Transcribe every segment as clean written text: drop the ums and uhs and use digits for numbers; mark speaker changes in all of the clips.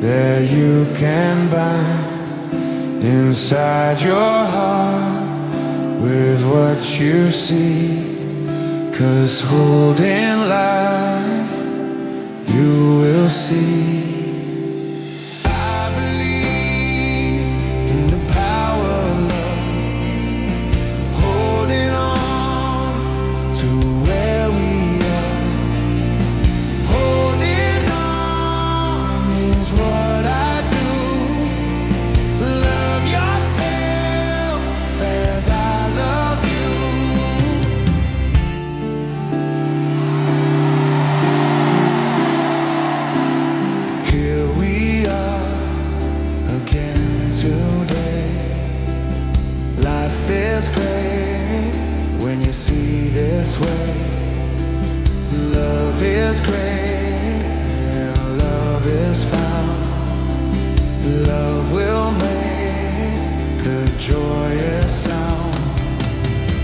Speaker 1: that you can bind inside your heart with what you see. 'Cause holding life, you will see. I believe in the power of love, holding on to where we are. Holding on is what I do. Love yourself as I love you. Here we are again today. Life is great when you see this way. Love is great and love is found. Love will make a joyous sound.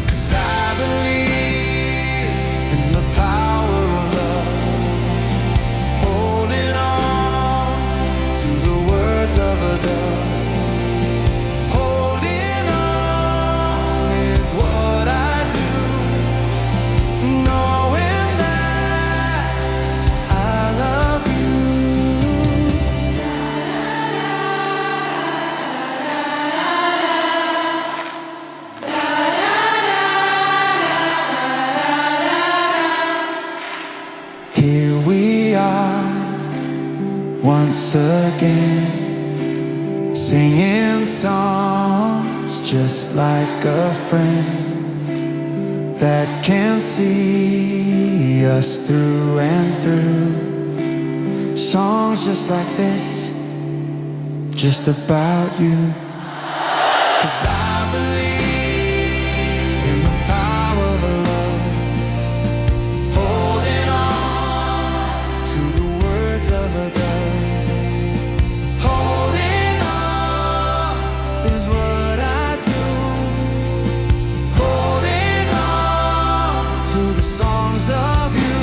Speaker 1: 'Cause I believe in the power of love, holding on to the words of a dove. Holding on is what I do, knowing that I love you. Here we are once again, singing songs just like a friend that can see us through and through. Songs just like this, just about you. 'Cause I believe in the power of love, holding on to the words of a dove. Holding on is what I do. Holding on to the songs of you.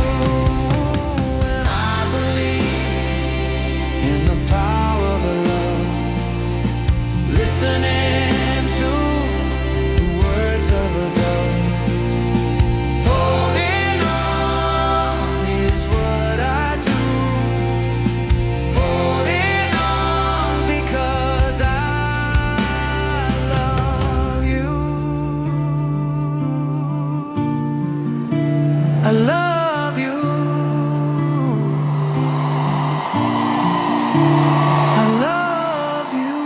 Speaker 1: And I believe in the power of love, listening to the words of a dove. Holding on is what I do. Holding on because I love you. I love you. I love you.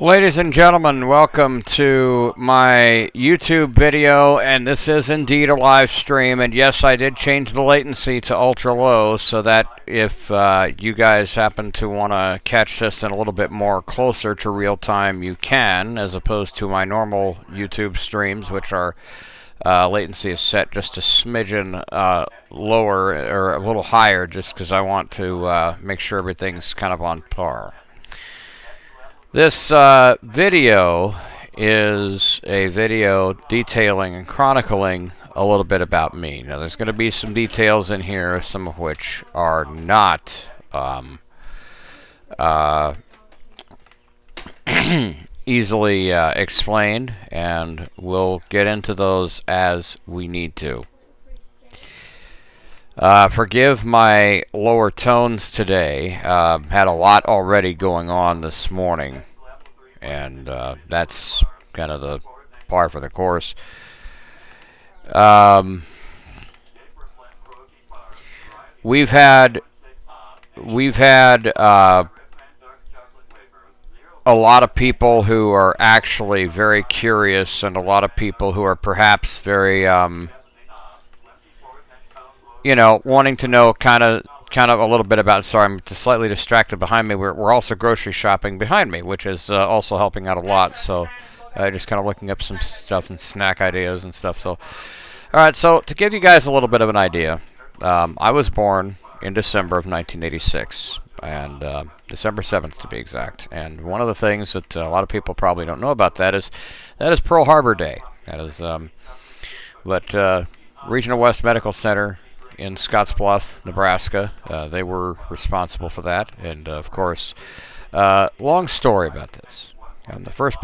Speaker 2: Ladies and gentlemen, welcome to my YouTube video, and this is indeed a live stream, and yes, I did change the latency to ultra low so that if you guys happen to want to catch this in a little bit more closer to real time, you can, as opposed to my normal YouTube streams, which are latency is set just a smidgen lower or a little higher, just because I want to make sure everything's kind of on par. This video is a video detailing and chronicling a little bit about me. Now, there's going to be some details in here, some of which are not easily explained, and we'll get into those as we need to. Forgive my lower tones today. Had a lot already going on this morning, and that's kind of the par for the course. We've had a lot of people who are actually very curious, and a lot of people who are perhaps very wanting to know kind of a little bit about. Sorry, I'm just slightly distracted behind me. We're also grocery shopping behind me, which is also helping out a lot. So just kind of looking up some stuff and snack ideas and stuff. So, all right. So to give you guys a little bit of an idea, I was born in December of 1986, and December 7th to be exact. And one of the things that a lot of people probably don't know about that is Pearl Harbor Day. That is, Regional West Medical Center in Scottsbluff, Nebraska. They were responsible for that, and of course, long story about this. The first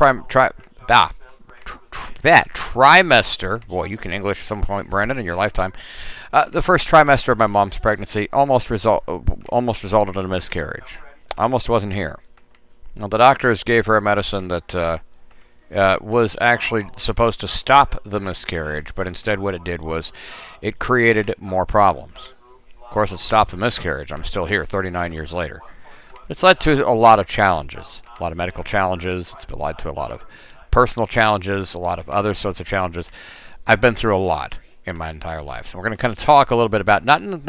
Speaker 2: trimester. Boy, you can English at some point, Brandon, in your lifetime. The first trimester of my mom's pregnancy almost resulted in a miscarriage. Almost wasn't here. Now, the doctors gave her a medicine that was actually supposed to stop the miscarriage, but instead what it did was it created more problems. Of course, it stopped the miscarriage. I'm still here 39 years later. It's led to a lot of challenges, a lot of medical challenges. It's led to a lot of personal challenges, a lot of other sorts of challenges. I've been through a lot in my entire life. So we're going to kind of talk a little bit about not some of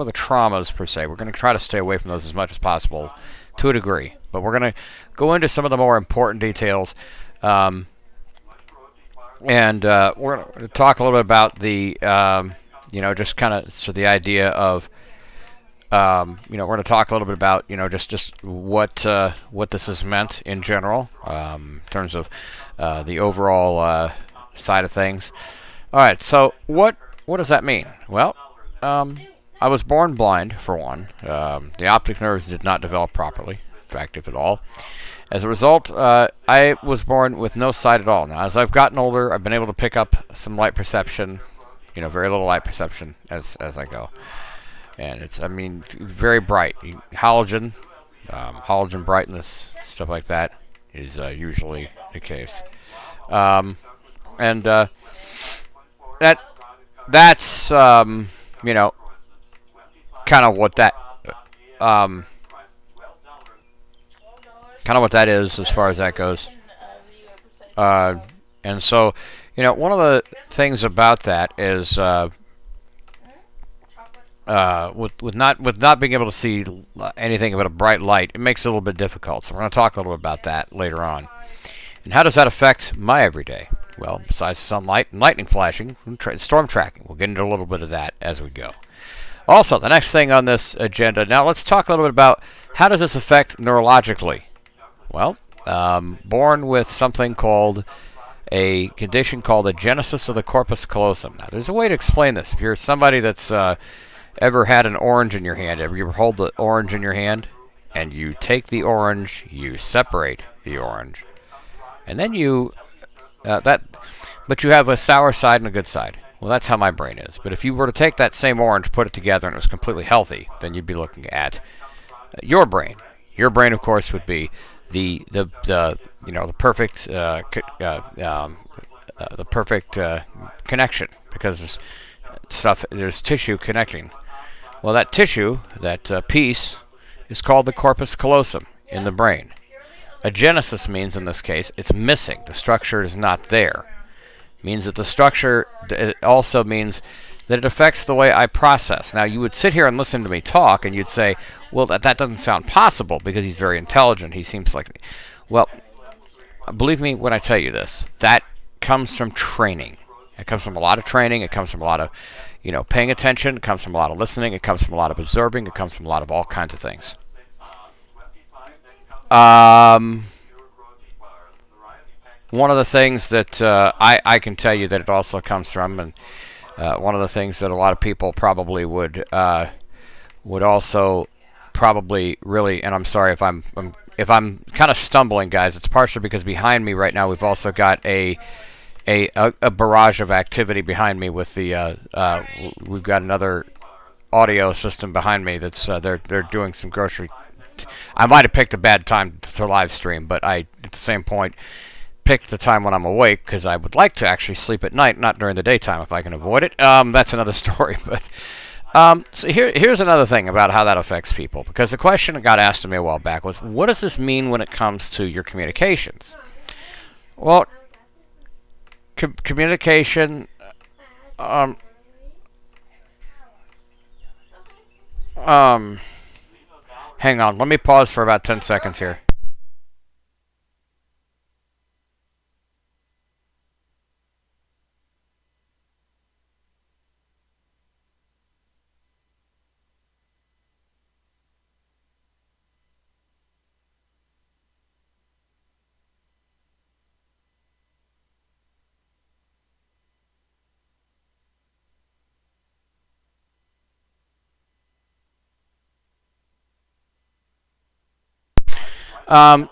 Speaker 2: the traumas per se. We're going to try to stay away from those as much as possible to a degree. But we're going to go into some of the more important details. And we're going to talk a little bit about the, just kind of so the idea of, we're going to talk a little bit about, just what this has meant in general, in terms of the overall side of things. All right, so what does that mean? Well, I was born blind, for one. The optic nerves did not develop properly, in fact, if at all. As a result, I was born with no sight at all. Now, as I've gotten older, I've been able to pick up some light perception, very little light perception as I go. And it's, very bright. Halogen brightness, stuff like that is usually the case. That's kind of what that is as far as that goes. And so, one of the things about that is with not being able to see anything but a bright light, it makes it a little bit difficult. So we're going to talk a little bit about that later on. And how does that affect my everyday? Well, besides sunlight and lightning flashing, storm tracking. We'll get into a little bit of that as we go. Also, the next thing on this agenda, now let's talk a little bit about how does this affect neurologically? Well, born with something called a condition called agenesis of the corpus callosum. Now, there's a way to explain this. If you're somebody that's ever had an orange in your hand, ever you hold the orange in your hand, and you take the orange, you separate the orange, and then but you have a sour side and a good side. Well, that's how my brain is. But if you were to take that same orange, put it together, and it was completely healthy, then you'd be looking at your brain. Your brain, of course, would be the perfect connection, because there's tissue connecting. Well, that tissue, that piece, is called the corpus callosum in the brain. Agenesis means, in this case, it's missing. The structure is not there. It means that the structure, it also means that it affects the way I process. Now, you would sit here and listen to me talk, and you'd say, well, that doesn't sound possible, because he's very intelligent. He seems like... Well, believe me when I tell you this. That comes from training. It comes from a lot of training. It comes from a lot of, paying attention. It comes from a lot of listening. It comes from a lot of observing. It comes from a lot of all kinds of things. One of the things that I can tell you that it also comes from, and one of the things that a lot of people probably would also probably really, and I'm sorry if I'm kind of stumbling, guys. It's partially because behind me right now we've also got a barrage of activity behind me with the we've got another audio system behind me that's they're doing some grocery. I might have picked a bad time to live stream, but I at the same point picked the time when I'm awake, because I would like to actually sleep at night, not during the daytime if I can avoid it. That's another story. But so here's another thing about how that affects people, because the question that got asked to me a while back was, what does this mean when it comes to your communications? Well, communication, hang on, let me pause for about 10 seconds here. Um,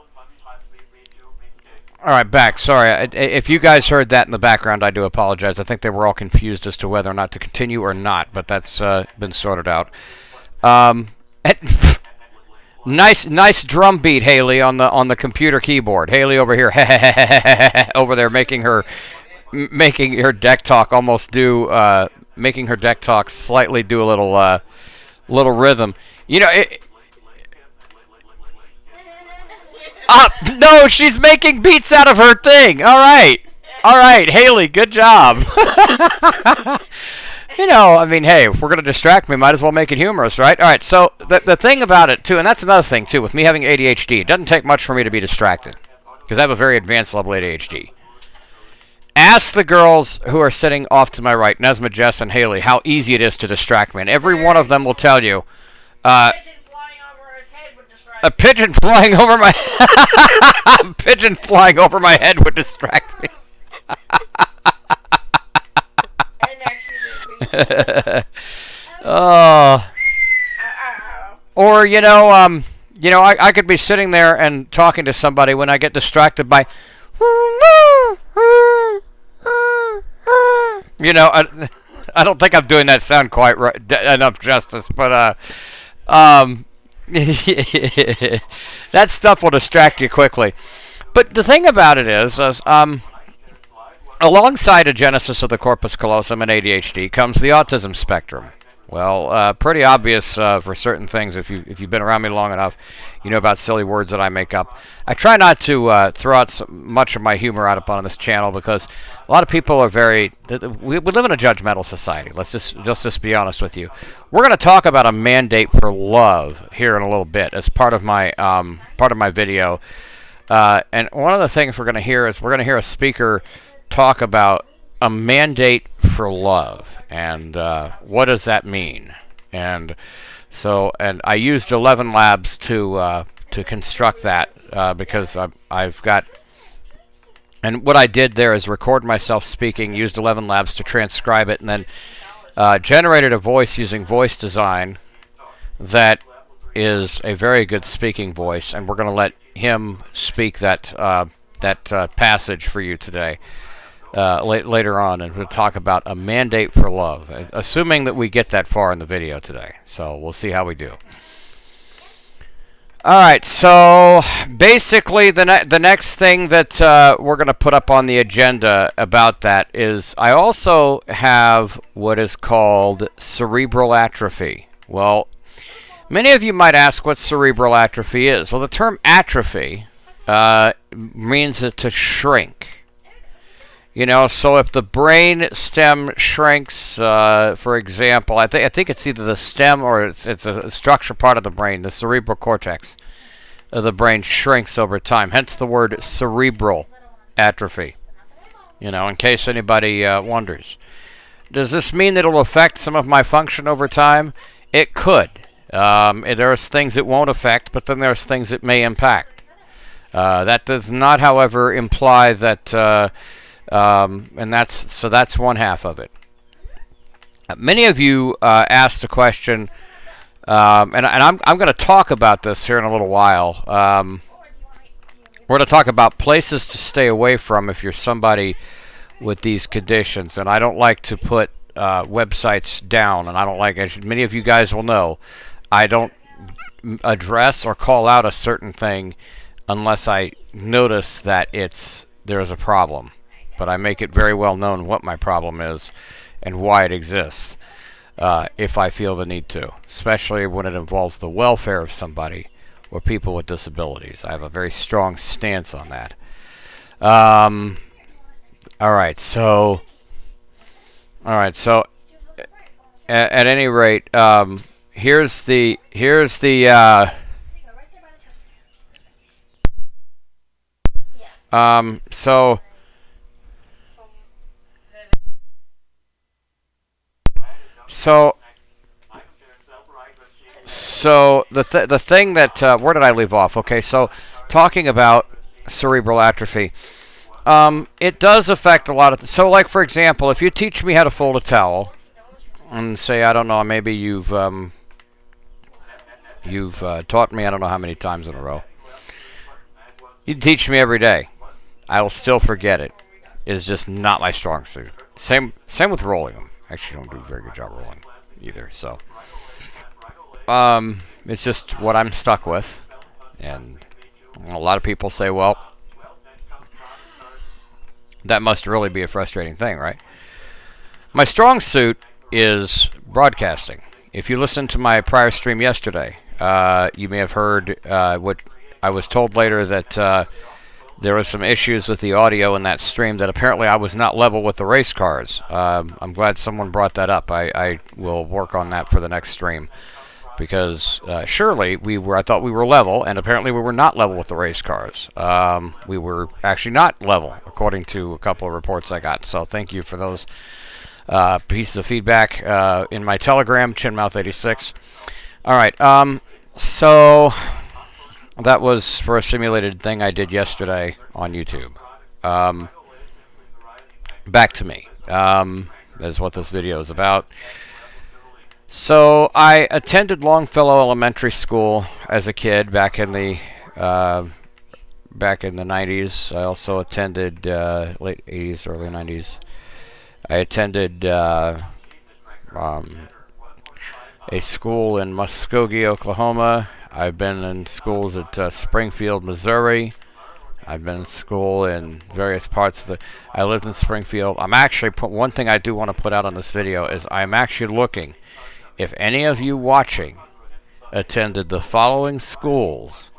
Speaker 2: all right, back. Sorry. If you guys heard that in the background, I do apologize. I think they were all confused as to whether or not to continue or not, but that's been sorted out. Nice drum beat, Haley, on the computer keyboard. Haley over here, over there, making her deck talk almost do, making her deck talk slightly do a little rhythm. You know, no, she's making beats out of her thing. All right, Haley, good job. You know, I mean, hey, if we're going to distract me, might as well make it humorous, right? All right, so the thing about it, too, and that's another thing, too, with me having ADHD, it doesn't take much for me to be distracted, because I have a very advanced level ADHD. Ask the girls who are sitting off to my right, Nesma, Jess, and Haley, how easy it is to distract me, and every one of them will tell you, a pigeon flying over my a pigeon flying over my head would distract me. Oh. Or I could be sitting there and talking to somebody when I get distracted by, I don't think I'm doing that sound quite right, enough justice, but that stuff will distract you quickly. But the thing about it is alongside a genesis of the corpus callosum and ADHD comes the autism spectrum. Well, pretty obvious for certain things. If you've been around me long enough, you know about silly words that I make up. I try not to throw out much of my humor out upon this channel because a lot of people are we live in a judgmental society. Let's just be honest with you. We're going to talk about a mandate for love here in a little bit as part of my video. And one of the things we're going to hear is a speaker talk about a mandate for love and what does that mean. And I used 11 Labs to construct that because I've got, and what I did there is record myself speaking, used 11 Labs to transcribe it, and then generated a voice using voice design that is a very good speaking voice, and we're going to let him speak that passage for you today. Later on, and we'll talk about a mandate for love, assuming that we get that far in the video today. So we'll see how we do. All right, so basically the next thing that we're going to put up on the agenda about that is I also have what is called cerebral atrophy. Well, many of you might ask what cerebral atrophy is. Well, the term atrophy means to shrink. You know, so if the brain stem shrinks, for example, I think it's either the stem or it's a structure part of the brain, the cerebral cortex of the brain shrinks over time. Hence the word cerebral atrophy. You know, in case anybody wonders. Does this mean that it'll affect some of my function over time? It could. There's things it won't affect, but then there's things it may impact. That does not, however, imply that... and that's one half of it. Many of you asked a question, and I'm going to talk about this here in a little while. We're going to talk about places to stay away from if you're somebody with these conditions. And I don't like to put websites down, and I don't like, as many of you guys will know, I don't address or call out a certain thing unless I notice that there's a problem. But I make it very well known what my problem is and why it exists, if I feel the need to, especially when it involves the welfare of somebody or people with disabilities. I have a very strong stance on that. All right, so at any rate, here's the So the thing that where did I leave off? Okay, so talking about cerebral atrophy, it does affect a lot of. So, like for example, if you teach me how to fold a towel, and say I don't know, maybe you've taught me I don't know how many times in a row. You can teach me every day. I will still forget it. It's just not my strong suit. Same with rolling them. Actually, don't do a very good job rolling either. So, it's just what I'm stuck with, and a lot of people say, well, that must really be a frustrating thing, right? My strong suit is broadcasting. If you listened to my prior stream yesterday, you may have heard what I was told later, that there was some issues with the audio in that stream, that apparently I was not level with the race cars. I'm glad someone brought that up. I will work on that for the next stream, because surely I thought we were level, and apparently we were not level with the race cars. We were actually not level, according to a couple of reports I got. So thank you for those pieces of feedback in my Telegram, Chinmouth86. All right, so that was for a simulated thing I did yesterday on YouTube. Back to me. That is what this video is about. So I attended Longfellow Elementary School as a kid back in the 90s. I also attended late 80s, early 90s. I attended a school in Muskogee, Oklahoma. I've been in schools at Springfield, Missouri. I've been in school in various parts of the... I lived in Springfield. I'm actually... One thing I do want to put out on this video is I'm actually looking... If any of you watching attended the following schools,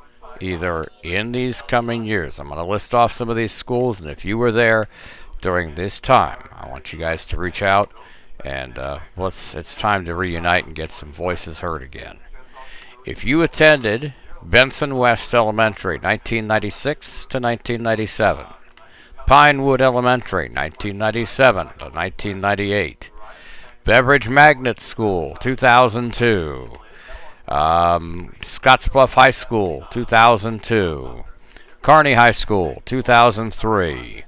Speaker 2: either in these coming years, I'm going to list off some of these schools, and if you were there during this time, I want you guys to reach out, and it's time to reunite and get some voices heard again. If you attended Benson West Elementary, 1996 to 1997, Pinewood Elementary, 1997 to 1998, Beveridge Magnet School, 2002. Scottsbluff High School, 2002. Kearney High School, 2003.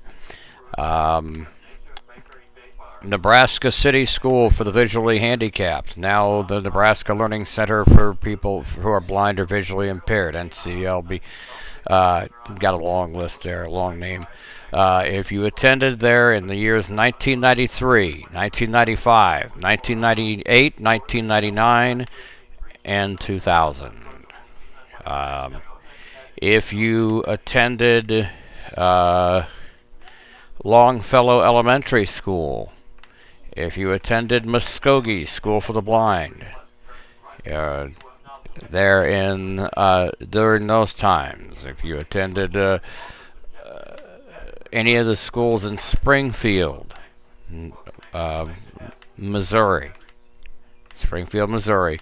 Speaker 2: Nebraska City School for the Visually Handicapped, now the Nebraska Learning Center for people who are blind or visually impaired, NCLB. Got a long list there, a long name. If you attended there in the years 1993, 1995, 1998, 1999, and 2000. If you attended Longfellow Elementary School, if you attended Muskogee School for the Blind, there in during those times, if you attended any of the schools in Springfield, Missouri. Springfield, Missouri.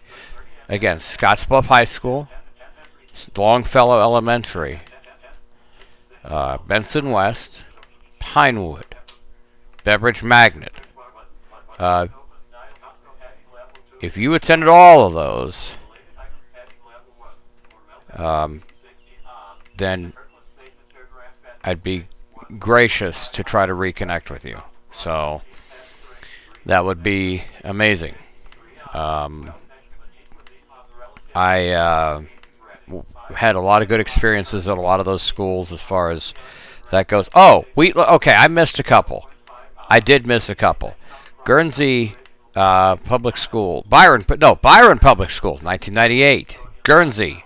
Speaker 2: Again, Scottsbluff High School, Longfellow Elementary, Benson West, Pinewood, Beveridge Magnet. If you attended all of those, then I'd be gracious to try to reconnect with you. So that would be amazing. I had a lot of good experiences at a lot of those schools as far as that goes. Oh, okay, I missed a couple. I did miss a couple. Guernsey Public School. Byron Public Schools, 1998. Guernsey.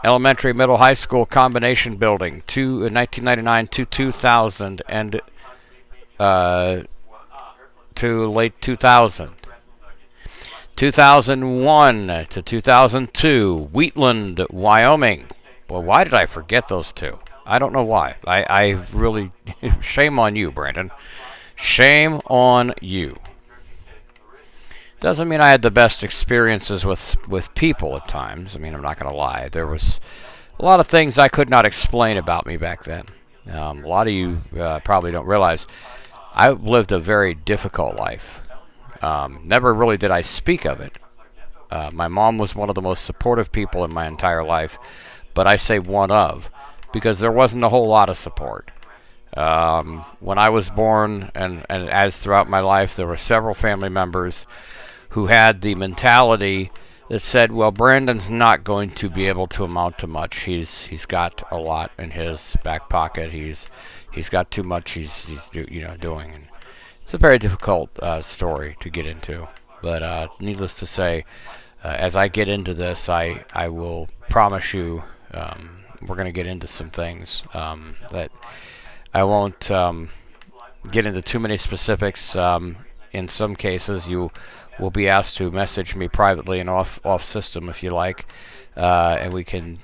Speaker 2: Elementary, middle, high school combination building, 1999 to 2000, and to late 2000. 2001 to 2002, Wheatland, Wyoming. Well, why did I forget those two? I don't know why. I really... Shame on you, Brandon. Shame on you. Doesn't mean I had the best experiences with people at times. I mean, I'm not going to lie. There was a lot of things I could not explain about me back then. A lot of you probably don't realize I lived a very difficult life. Never really did I speak of it. My mom was one of the most supportive people in my entire life, but I say one of, because there wasn't a whole lot of support. When I was born, and as throughout my life, there were several family members who had the mentality that said, well, Brandon's not going to be able to amount to much. He's got a lot in his back pocket. He's got too much. He's doing. And it's a very difficult story to get into. But needless to say, as I get into this, I will promise you we're going to get into some things that I won't get into too many specifics. In some cases, you will be asked to message me privately and off system if you like, and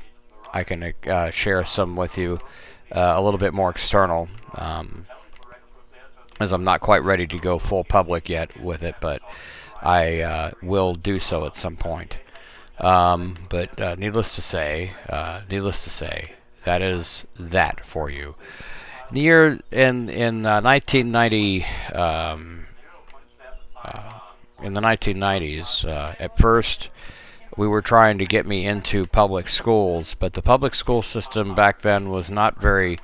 Speaker 2: I can share some with you a little bit more external, as I'm not quite ready to go full public yet with it, but I will do so at some point. But needless to say, that is that for you. The year in 1990. In the 1990s, at first, we were trying to get me into public schools, but the public school system back then was not very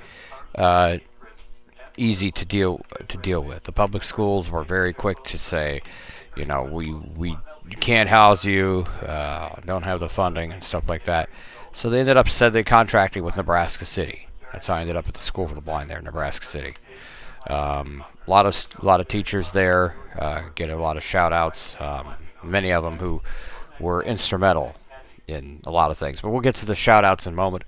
Speaker 2: easy to deal with. The public schools were very quick to say, we can't house you, don't have the funding and stuff like that. So they ended up contracting with Nebraska City. That's how I ended up at the School for the Blind there in Nebraska City. A lot of teachers there get a lot of shout outs, many of them who were instrumental in a lot of things, but we'll get to the shout outs in a moment.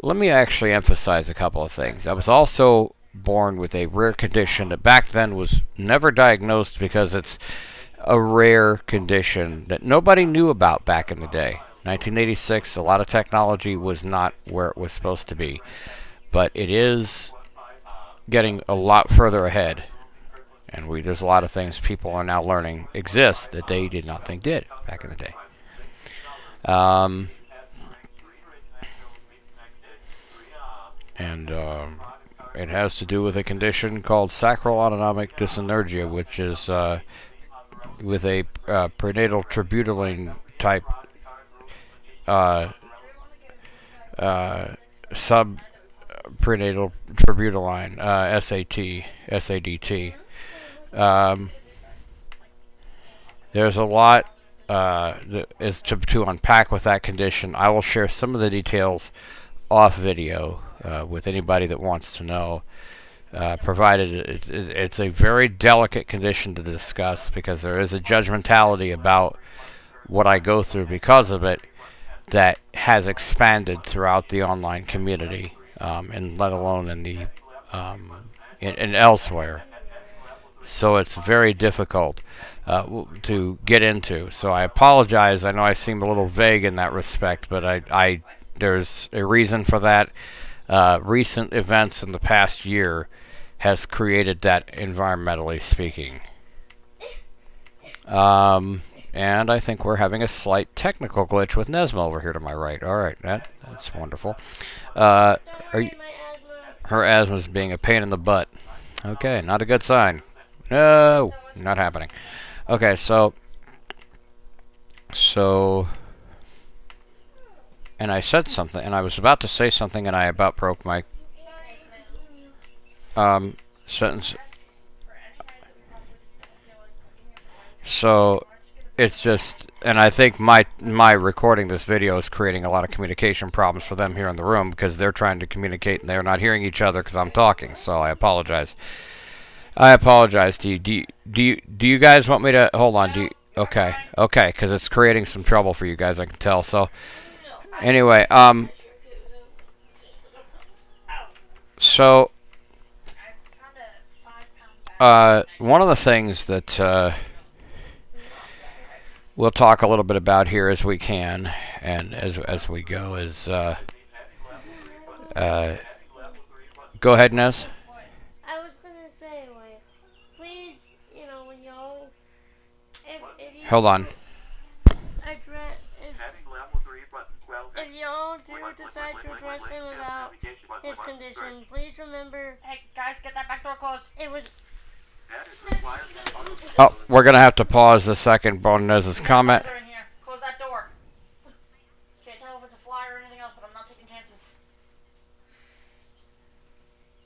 Speaker 2: Let me actually emphasize a couple of things. I was also born with a rare condition that back then was never diagnosed because it's a rare condition that nobody knew about back in the day. 1986, a lot of technology was not where it was supposed to be, but it is getting a lot further ahead, and there's a lot of things people are now learning exist that they did not think did back in the day. It has to do with a condition called sacral autonomic dyssynergia, which is with a prenatal tributaline type subprenatal tributaline, SADT. There's a lot that is to unpack with that condition. I will share some of the details off video with anybody that wants to know, provided it's a very delicate condition to discuss because there is a judgmentality about what I go through because of it that has expanded throughout the online community, and let alone in the and elsewhere. So it's very difficult to get into. So I apologize. I know I seem a little vague in that respect, but there's a reason for that. Recent events in the past year has created that, environmentally speaking. And I think we're having a slight technical glitch with Nesma over here to my right. All right, that's wonderful. Her asthma's being a pain in the butt. Okay, not a good sign. No, not happening. Okay, so, and I said something, and I was about to say something, and I about broke my sentence. So, it's just, and I think my recording this video is creating a lot of communication problems for them here in the room because they're trying to communicate and they're not hearing each other because I'm talking. So I apologize. Do you guys want me to hold on? Okay, because it's creating some trouble for you guys. I can tell. So anyway, so one of the things that we'll talk a little bit about here as we can and as we go is go ahead, Nez.
Speaker 3: I was gonna say, like, please, when y'all, if you
Speaker 2: Hold on.
Speaker 3: address, if y'all do decide to address him about his condition, please remember.
Speaker 4: Hey guys, get that back door closed.
Speaker 3: It was.
Speaker 2: Oh, we're gonna have to pause a second on Nez's comment.
Speaker 4: They're in here. Close that door. Can't tell if it's a fly or anything else, but I'm not taking chances.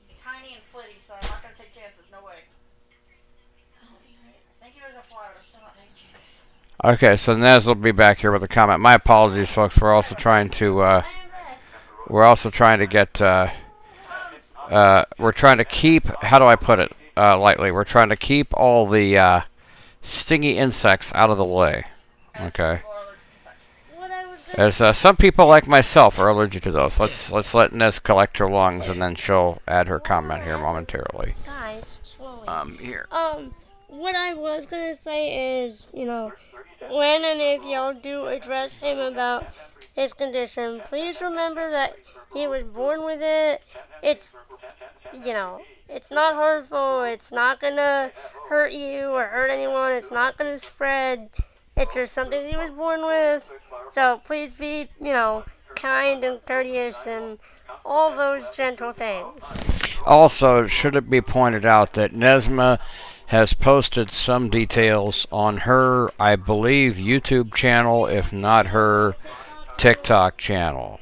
Speaker 4: He's tiny and flitty, so I'm not gonna take chances. No way. I think it was a fly, but I'm still not taking chances.
Speaker 2: Okay, so Nez will be back here with a comment. My apologies, folks. We're also trying to get we're trying to keep, how do I put it lightly? We're trying to keep all the stingy insects out of the way. Okay.
Speaker 3: What I was gonna
Speaker 2: As some people like myself are allergic to those. Let's let Nez collect her lungs, and then she'll add her comment here momentarily.
Speaker 3: guys, slowly.
Speaker 2: Here.
Speaker 3: What I was gonna say is, when and if y'all do address him about his condition, please remember that he was born with it. It's, it's not harmful. It's not gonna hurt you or hurt anyone. It's not gonna spread. It's just something he was born with. So please be, kind and courteous and all those gentle things.
Speaker 2: Also, should it be pointed out that Nesma has posted some details on her, I believe, YouTube channel, if not her TikTok channel.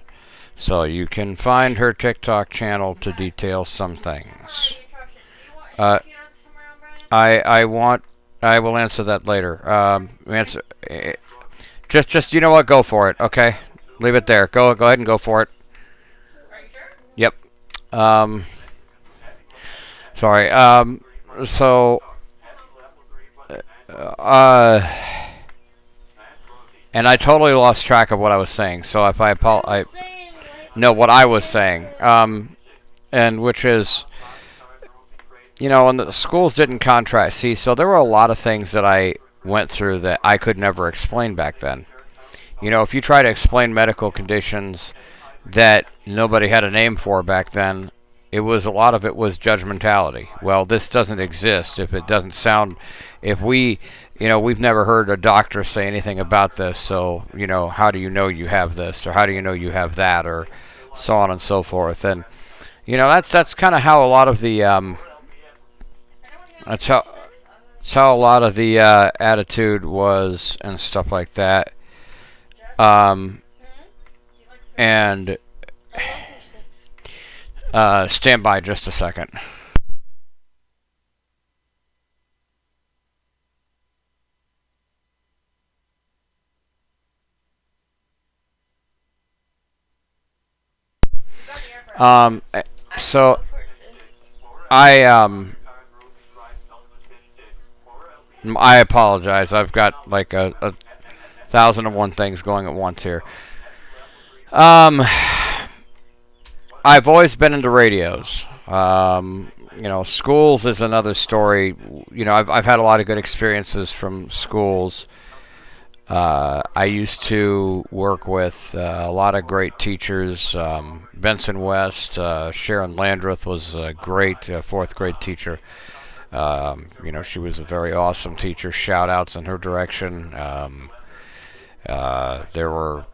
Speaker 2: So you can find her TikTok channel to detail some things. I will answer that later. Just you know what? Go for it. Okay, leave it there. Go ahead and go for it. Yep. Sorry. So. And I totally lost track of what I was saying. So if I know what I was saying. And which is, and the schools didn't contract. See, so there were a lot of things that I went through that I could never explain back then. If you try to explain medical conditions that nobody had a name for back then, a lot of it was judgmentality. Well, this doesn't exist if it doesn't sound, we've never heard a doctor say anything about this, so, how do you know you have this, or how do you know you have that, or so on and so forth. And, that's kind of how a lot of the, that's how a lot of the attitude was and stuff like that. And stand by just a second. So I apologize. I've got like a 1,001 things going at once here. I've always been into radios. Schools is another story. I've had a lot of good experiences from schools. I used to work with a lot of great teachers. Benson West, Sharon Landreth was a great fourth grade teacher. She was a very awesome teacher. Shout outs in her direction. There were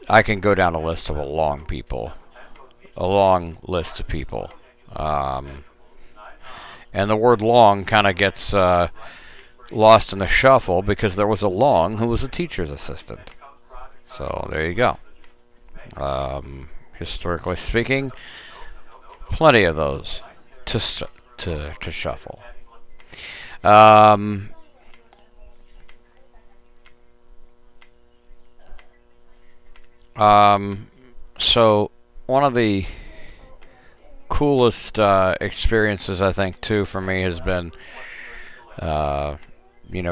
Speaker 2: I can go down a list of a long list of people. And the word long kind of gets lost in the shuffle because there was a Long who was a teacher's assistant. So there you go. Historically speaking, plenty of those to shuffle. So one of the coolest experiences I think too for me has been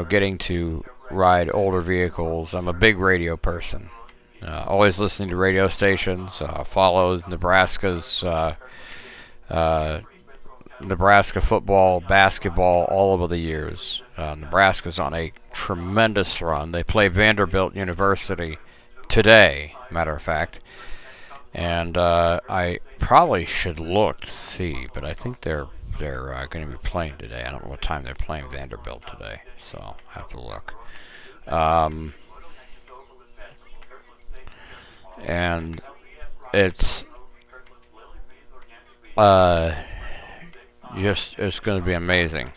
Speaker 2: getting to ride older vehicles. I'm a big radio person. Always listening to radio stations. Followed Nebraska's Nebraska football, basketball all over the years. Nebraska's on a tremendous run. They play Vanderbilt University today, matter of fact. And I probably should look to see, but I think they're going to be playing today. I don't know what time they're playing Vanderbilt today, so I'll have to look. And it's it's going to be amazing.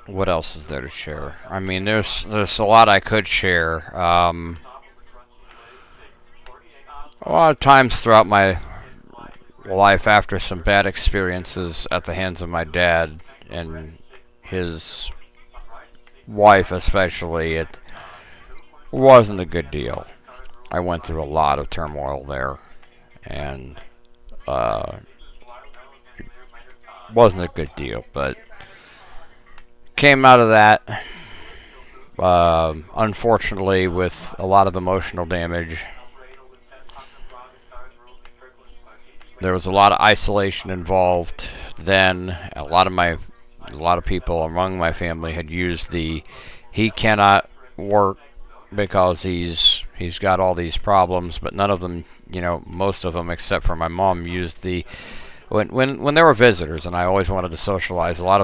Speaker 2: what else is there to share? I mean, there's a lot I could share. A lot of times throughout my life, after some bad experiences at the hands of my dad and his wife especially, it wasn't a good deal. I went through a lot of turmoil there, and wasn't a good deal, but came out of that, unfortunately, with a lot of emotional damage. There was a lot of isolation involved then. A lot of people among my family had used he cannot work because he's got all these problems, but none of them, most of them except for my mom, used when there were visitors, and I always wanted to socialize. A lot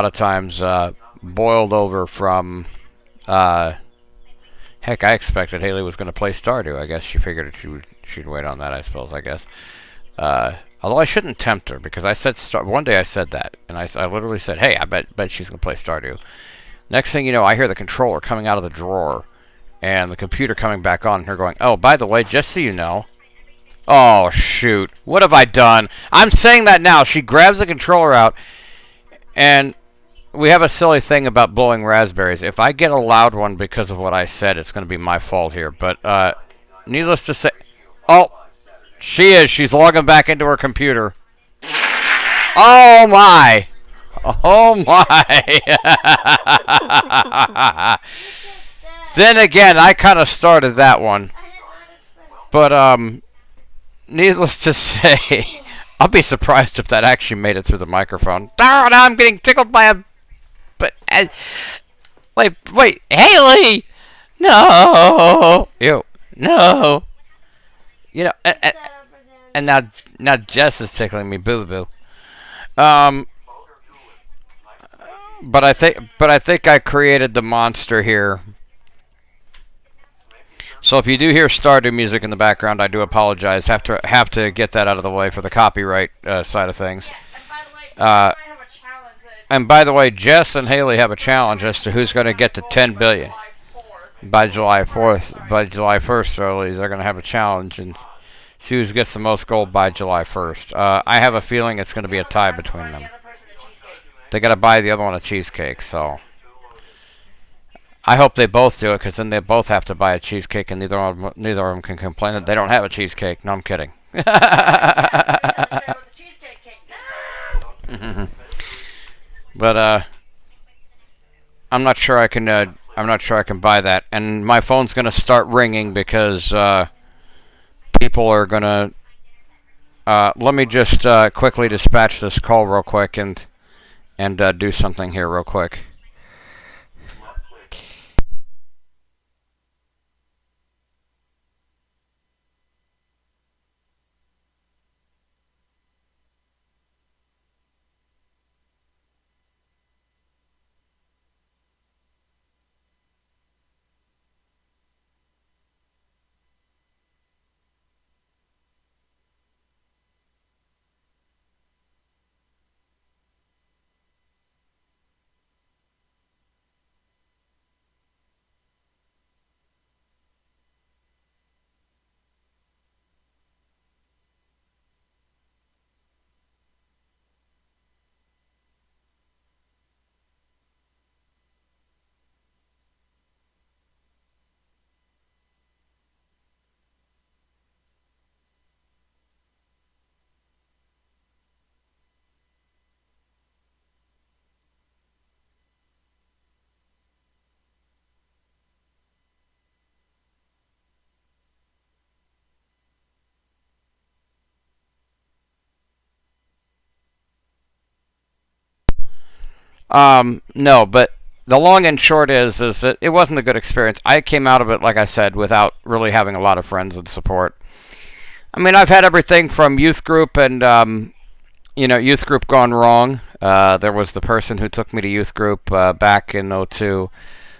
Speaker 2: of times boiled over from heck, I expected Haley was going to play Stardew. I guess she figured she'd wait on that, I suppose, I guess. Although I shouldn't tempt her, because I said one day I said that, and I literally said, hey, I bet she's going to play Stardew. Next thing you know, I hear the controller coming out of the drawer, and the computer coming back on, and her going, oh, by the way, just so you know. Oh, shoot. What have I done? I'm saying that now. She grabs the controller out, and we have a silly thing about blowing raspberries. If I get a loud one because of what I said, it's going to be my fault here. But needless to say... Oh, she is. She's logging back into her computer. Oh, my. Oh, my. Then again, I kind of started that one. But, needless to say, I'll be surprised if that actually made it through the microphone. Oh, now I'm getting tickled by a... But, wait, Haley! No! Ew, no! And now Jess is tickling me, boo-boo. But I think I created the monster here. So if you do hear Stardew music in the background, I do apologize. Have to get that out of the way for the copyright side of things. And by the way, Jess and Haley have a challenge as to who's going to get to 10 billion by July 4th. By July 1st, so they're going to have a challenge and see who gets the most gold by July 1st. I have a feeling it's going to be a tie between them. They got to buy the other one a cheesecake, so I hope they both do it, because then they both have to buy a cheesecake, and neither of them can complain that they don't have a cheesecake. No, I'm kidding. But I'm not sure I can. I'm not sure I can buy that, and my phone's gonna start ringing because people are gonna. Let me just quickly dispatch this call real quick and do something here real quick. No, but the long and short is that it wasn't a good experience. I came out of it, like I said, without really having a lot of friends and support. I mean, I've had everything from youth group and, youth group gone wrong. There was the person who took me to youth group back in '02,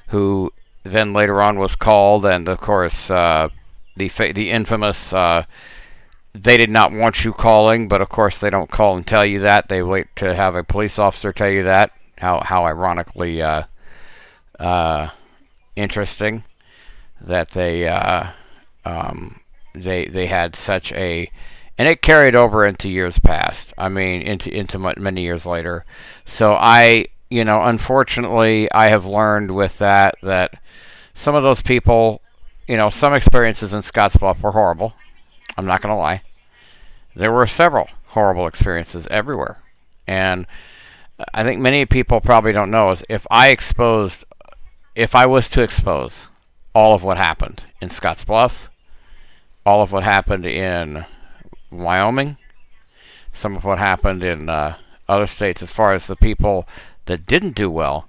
Speaker 2: who then later on was called, and of course, the infamous, they did not want you calling, but of course they don't call and tell you that. They wait to have a police officer tell you that. How ironically interesting that they had such a, and it carried over into years past. I mean, into many years later. So unfortunately, I have learned with that some of those people, some experiences in Scottsbluff were horrible. I'm not going to lie. There were several horrible experiences everywhere. And I think many people probably don't know is if I was to expose all of what happened in Scottsbluff, all of what happened in Wyoming, some of what happened in other states as far as the people that didn't do well,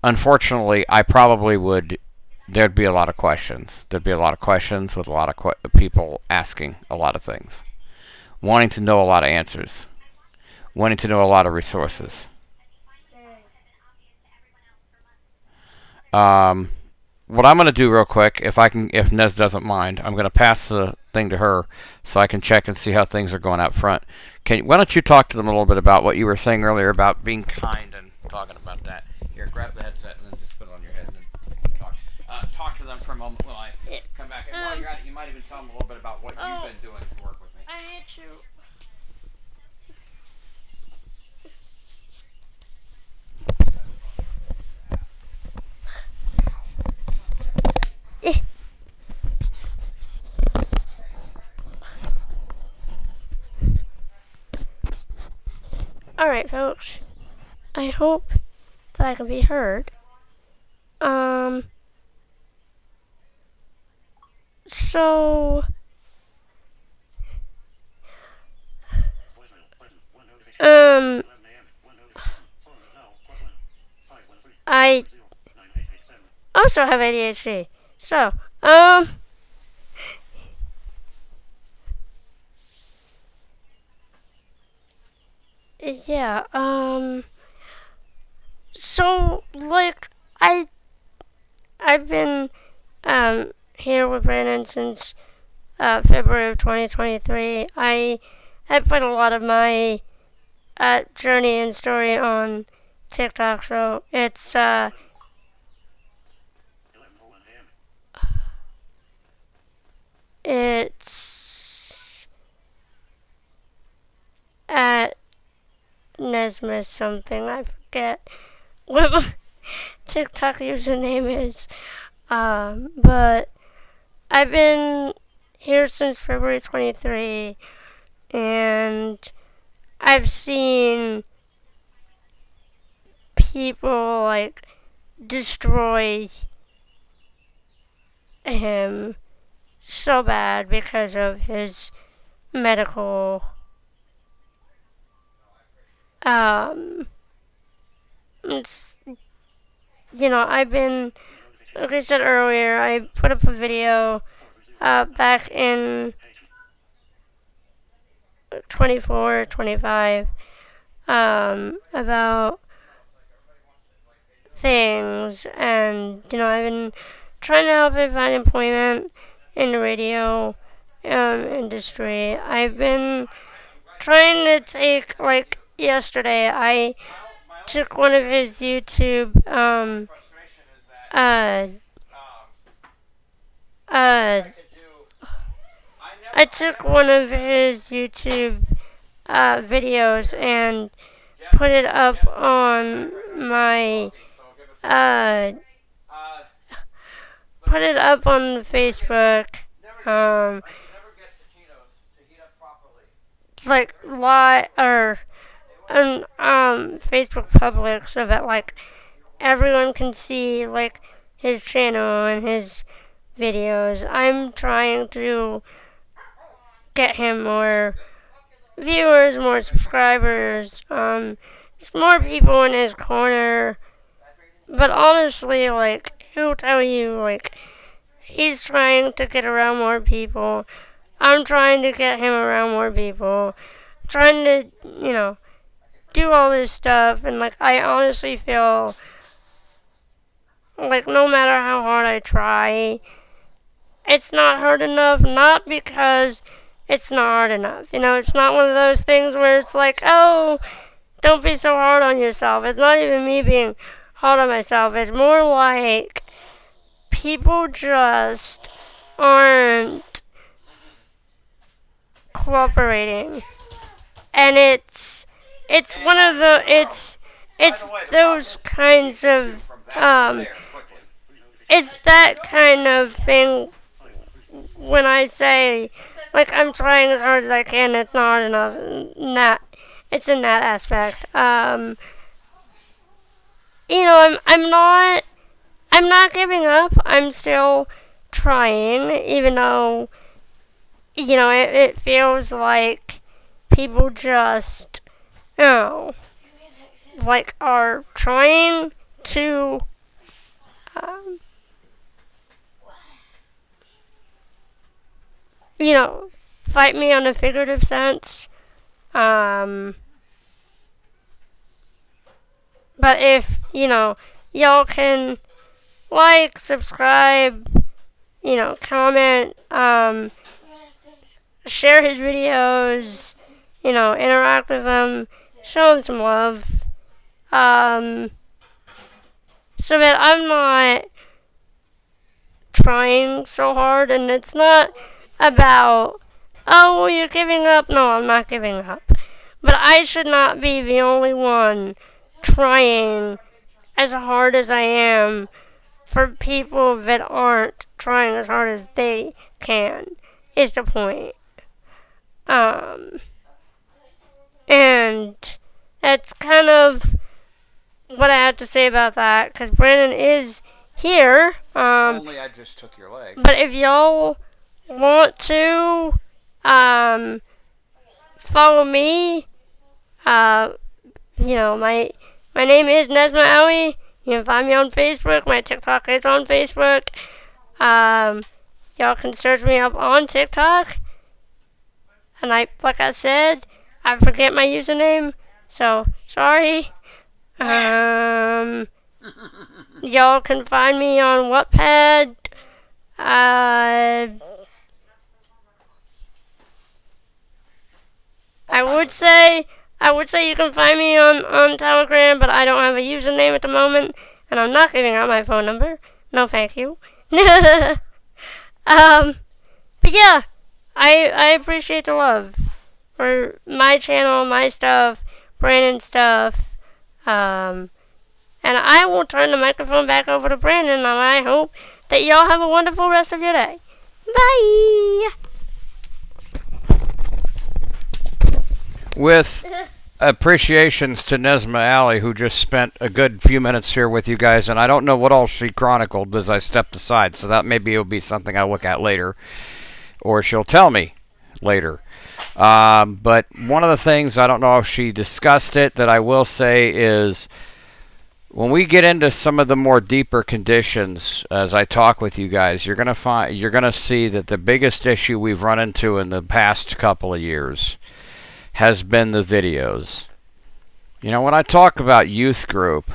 Speaker 2: unfortunately, I probably would, there'd be a lot of questions. There'd be a lot of questions with a lot of people asking a lot of things, wanting to know a lot of answers, wanting to know a lot of resources. What I'm going to do real quick, if Nez doesn't mind, I'm going to pass the thing to her so I can check and see how things are going out front. Why don't you talk to them a little bit about what you were saying earlier about being kind and talking about that? Here, grab the headset and then just put it on your head and then talk. Talk to them for a moment while I come back. And while you're at it, you might even tell them a little bit about what you've been doing to work with me.
Speaker 3: I need to. Alright, folks. I hope that I can be heard. So... I also have ADHD. So, yeah, so, like, I've been, here with Brandon since, February of 2023. I have put a lot of my, journey and story on TikTok, so it's, at Nesmith something, I forget what my TikTok username is, but I've been here since February 23, and I've seen people, like, destroy him so bad because of his medical, it's, I've been, like I said earlier, I put up a video, back in 24, 25, about things, and, I've been trying to help him find employment in the radio, industry. I've been trying to take, like, yesterday, I took one of his YouTube, I took one of his YouTube, videos and put it up on my, put it up on Facebook, like, on, Facebook public so that, like, everyone can see, like, his channel and his videos. I'm trying to get him more viewers, more subscribers, more people in his corner. But honestly, like, he'll tell you, like, he's trying to get around more people. I'm trying to get him around more people. Trying to, do all this stuff. And, like, I honestly feel like no matter how hard I try, it's not hard enough. Not because it's not hard enough. It's not one of those things where it's like, oh, don't be so hard on yourself. It's not even me being hard on myself. It's more like people just aren't cooperating. And it's one of the, it's those kinds of, it's that kind of thing when I say, like, I'm trying as hard as I can, it's not hard enough. It's in that aspect. You know, I'm not giving up. I'm still trying, even though, you know, it feels like people just, you know, like, are trying to, you know, fight me on a figurative sense. But if, you know, y'all can like, subscribe, you know, comment, share his videos, you know, interact with him, show him some love, so that I'm not trying so hard, and it's not about, oh, well, you're giving up. No, I'm not giving up. But I should not be the only one trying as hard as I am for people that aren't trying as hard as they can, is the point. And that's kind of what I have to say about that, because Brandon is here.
Speaker 2: Only I just took your leg.
Speaker 3: But if y'all want to follow me, you know, my name is Nesma Owie. You can find me on Facebook. My TikTok is on Facebook. Y'all can search me up on TikTok. And like I said, I forget my username, so sorry. Y'all can find me on Wattpad. I would say you can find me on Telegram, but I don't have a username at the moment, and I'm not giving out my phone number. No, thank you. But yeah, I appreciate the love for my channel, my stuff, Brandon's stuff, and I will turn the microphone back over to Brandon, and I hope that y'all have a wonderful rest of your day. Bye!
Speaker 2: With appreciations to Nesma Alley, who just spent a good few minutes here with you guys, and I don't know what all she chronicled as I stepped aside, so that maybe it'll be something I look at later, or she'll tell me later. But one of the things, I don't know if she discussed it, that I will say is, when we get into some of the more deeper conditions, as I talk with you guys, you're gonna see that the biggest issue we've run into in the past couple of years has been the videos. You know, when I talk about youth group,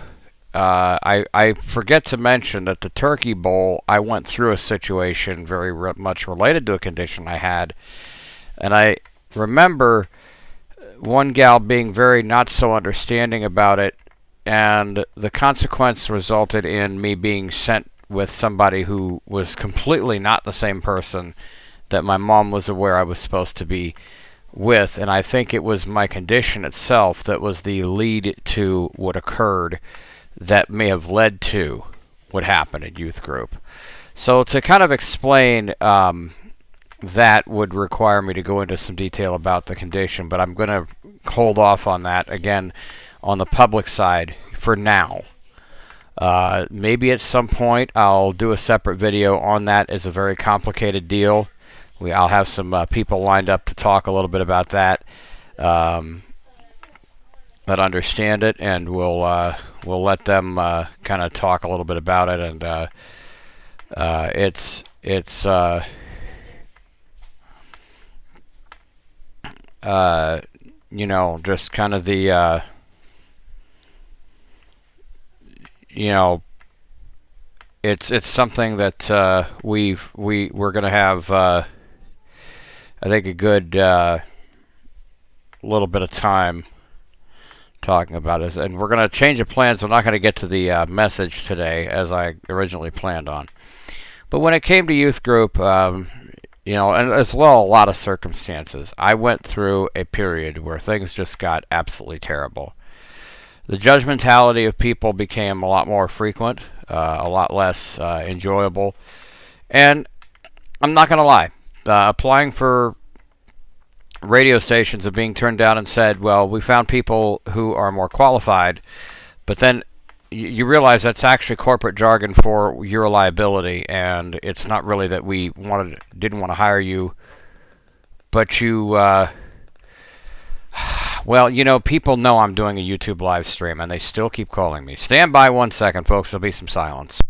Speaker 2: I forget to mention that the Turkey Bowl, I went through a situation very much related to a condition I had, and I remember one gal being very not so understanding about it, and the consequence resulted in me being sent with somebody who was completely not the same person that my mom was aware I was supposed to be with, and I think it was my condition itself that was the lead to what occurred that may have led to what happened in youth group. So to kind of explain that would require me to go into some detail about the condition, but I'm going to hold off on that again on the public side for now. Maybe at some point I'll do a separate video on that. It's a very complicated deal. I'll have some people lined up to talk a little bit about that, that understand it, and we'll let them kind of talk a little bit about it. And it's you know, just kind of the you know, it's something that we're gonna have I think a good little bit of time talking about is, and we're going to change the plans. I'm not going to get to the message today as I originally planned on. But when it came to youth group, you know, and as well a lot of circumstances, I went through a period where things just got absolutely terrible. The judgmentality of people became a lot more frequent, a lot less enjoyable. And I'm not going to lie, applying for radio stations are being turned down and said, well, we found people who are more qualified, but then you realize that's actually corporate jargon for you're a liability, and it's not really that we didn't want to hire you, but you, well, you know, people know I'm doing a YouTube live stream, and they still keep calling me. Stand by 1 second, folks. There'll be some silence.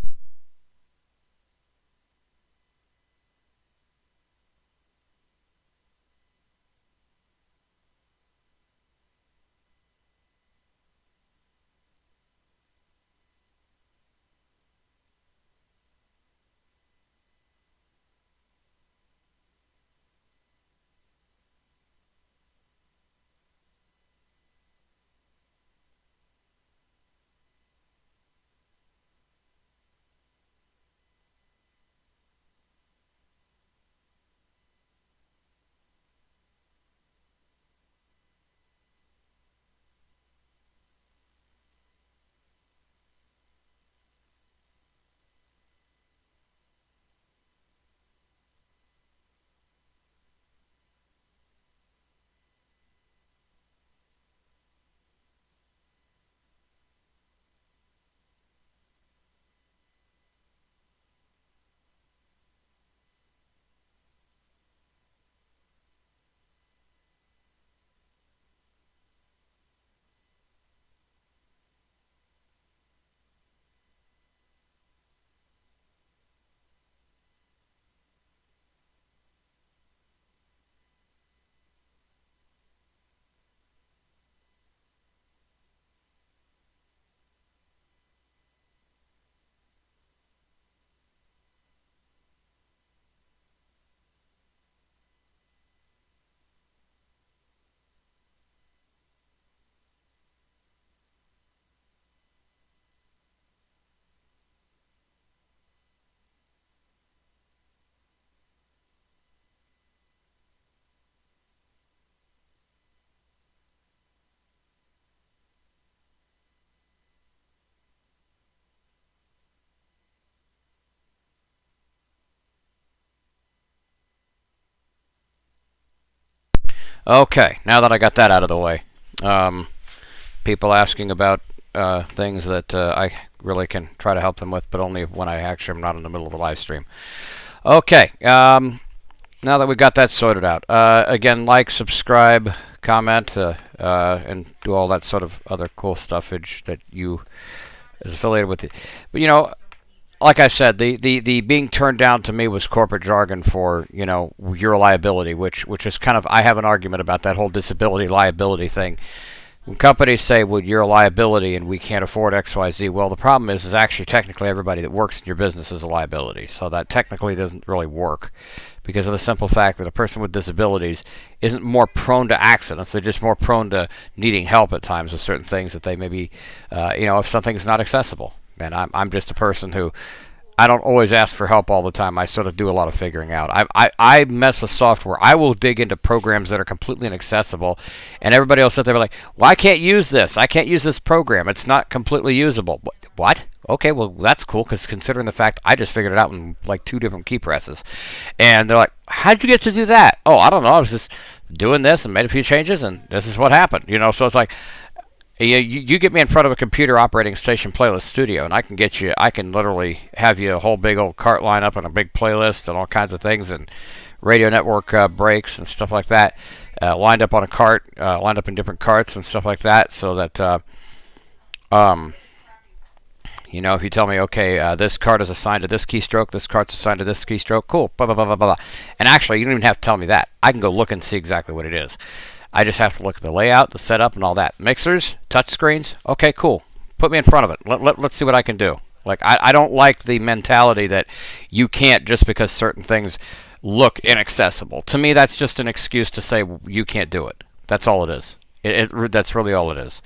Speaker 2: Okay, now that I got that out of the way, people asking about things that I really can try to help them with, but only when I actually am not in the middle of a live stream. Okay, now that we've got that sorted out, again, like, subscribe, comment, and do all that sort of other cool stuffage that you is affiliated with. But you know, like I said, the being turned down to me was corporate jargon for, you know, you're a liability, which is kind of, I have an argument about that whole disability liability thing. When companies say, well, you're a liability and we can't afford XYZ, well, the problem is actually technically everybody that works in your business is a liability. So that technically doesn't really work because of the simple fact that a person with disabilities isn't more prone to accidents. They're just more prone to needing help at times with certain things that they maybe, you know, if something's not accessible. And I'm just a person who, I don't always ask for help all the time. I sort of do a lot of figuring out. I mess with software. I will dig into programs that are completely inaccessible, and everybody else sit there like, well, I can't use this. I can't use this program. It's not completely usable. What? Okay, well, that's cool, because considering the fact I just figured it out in like 2 different key presses. And they're like, how'd you get to do that? Oh, I don't know. I was just doing this and made a few changes, and this is what happened. You know, so it's like, you get me in front of a computer operating station playlist studio, and I can literally have you a whole big old cart line up on a big playlist and all kinds of things, and radio network breaks and stuff like that, lined up on a cart, lined up in different carts and stuff like that, so that, you know, if you tell me, okay, this cart is assigned to this keystroke, this cart's assigned to this keystroke, cool, blah, blah, blah, blah, blah. And actually, you don't even have to tell me that. I can go look and see exactly what it is. I just have to look at the layout, the setup, and all that. Mixers, touch screens, okay, cool. Put me in front of it. Let's see what I can do. Like, I don't like the mentality that you can't just because certain things look inaccessible. To me, that's just an excuse to say you can't do it. That's all it is. That's really all it is.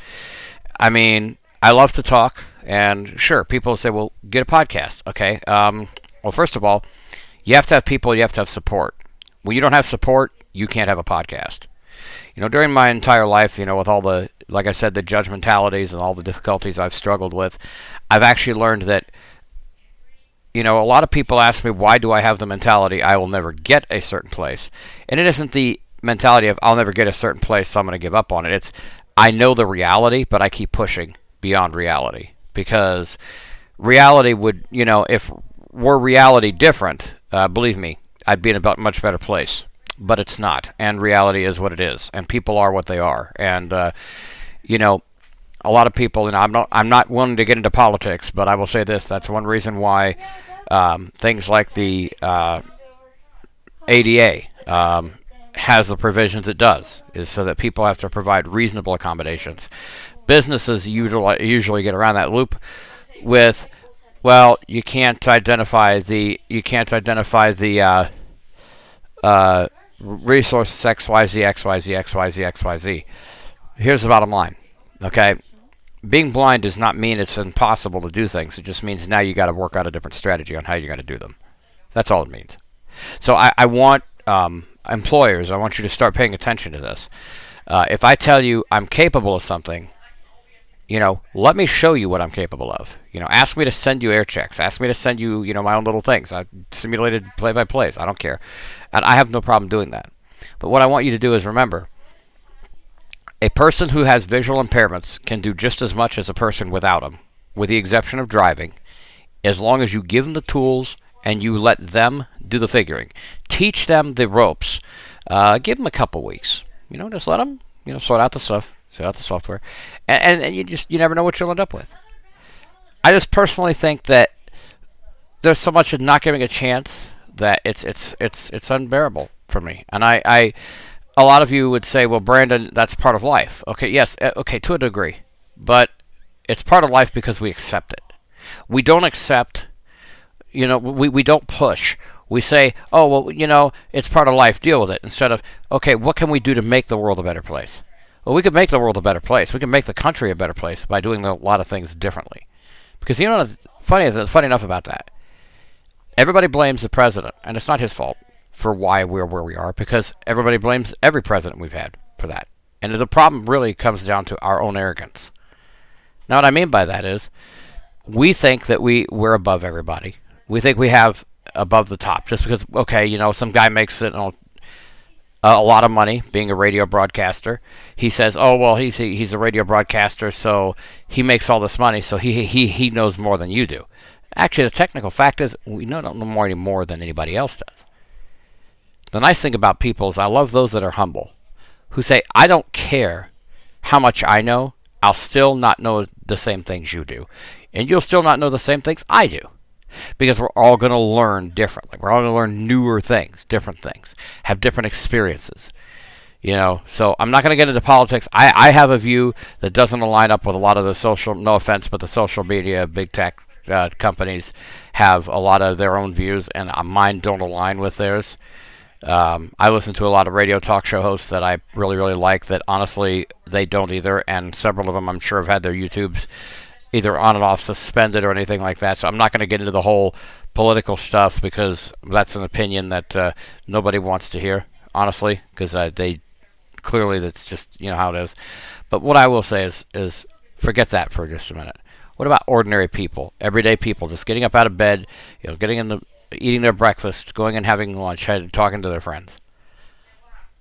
Speaker 2: I mean, I love to talk, and sure, people say, well, get a podcast. Okay. Well, first of all, you have to have people, you have to have support. When you don't have support, you can't have a podcast. During my entire life, with all the, like I said, the judgmentalities and all the difficulties I've struggled with, I've actually learned that, a lot of people ask me, why do I have the mentality I will never get a certain place? And it isn't the mentality of I'll never get a certain place, so I'm going to give up on it. It's I know the reality, but I keep pushing beyond reality. Because reality would, if were reality different, believe me, I'd be in a much better place. But it's not, and reality is what it is, and people are what they are. And a lot of people, I'm not willing to get into politics, but I will say this: that's one reason why things like the ADA has the provisions it does, is so that people have to provide reasonable accommodations. Businesses usually get around that loop with, well, you can't identify the resources XYZ, XYZ, XYZ, XYZ. Here's the bottom line, okay? Being blind does not mean it's impossible to do things. It just means now you got to work out a different strategy on how you're going to do them. That's all it means. So I want employers, I want you to start paying attention to this. If I tell you I'm capable of something, let me show you what I'm capable of. Ask me to send you air checks. Ask me to send you, my own little things. I simulated play-by-plays. I don't care. And I have no problem doing that. But what I want you to do is remember, a person who has visual impairments can do just as much as a person without them, with the exception of driving, as long as you give them the tools and you let them do the figuring. Teach them the ropes. Give them a couple weeks. Just let them, sort out the stuff. Set out the software, and you never know what you'll end up with. I just personally think that there's so much of not giving a chance that it's unbearable for me. And a lot of you would say, well, Brandon, that's part of life. Okay, yes, okay, to a degree, but it's part of life because we accept it. We don't accept, we don't push. We say, oh, well, it's part of life, deal with it, instead of, okay, what can we do to make the world a better place? Well, we could make the world a better place. We can make the country a better place by doing a lot of things differently. Because funny enough about that, everybody blames the president, and it's not his fault for why we're where we are, because everybody blames every president we've had for that. And the problem really comes down to our own arrogance. Now, what I mean by that is, we think that we're above everybody. We think we have above the top, just because, okay, some guy makes it a lot of money being a radio broadcaster. He says, oh, well, he's a radio broadcaster, so he makes all this money, so he knows more than you do. Actually, the technical fact is we don't know more than anybody else does. The nice thing about people is I love those that are humble, who say, I don't care how much I know, I'll still not know the same things you do. And you'll still not know the same things I do. Because we're all going to learn differently. We're all going to learn newer things, different things, have different experiences. So I'm not going to get into politics. I have a view that doesn't align up with a lot of the social, no offense, but the social media, big tech companies have a lot of their own views, and mine don't align with theirs. I listen to a lot of radio talk show hosts that I really, really like that honestly they don't either, and several of them I'm sure have had their YouTubes either on and off suspended or anything like that. So I'm not going to get into the whole political stuff because that's an opinion that nobody wants to hear, honestly, because they clearly that's just how it is. But what I will say is forget that for just a minute. What about ordinary people, everyday people, just getting up out of bed, eating their breakfast, going and having lunch, talking to their friends?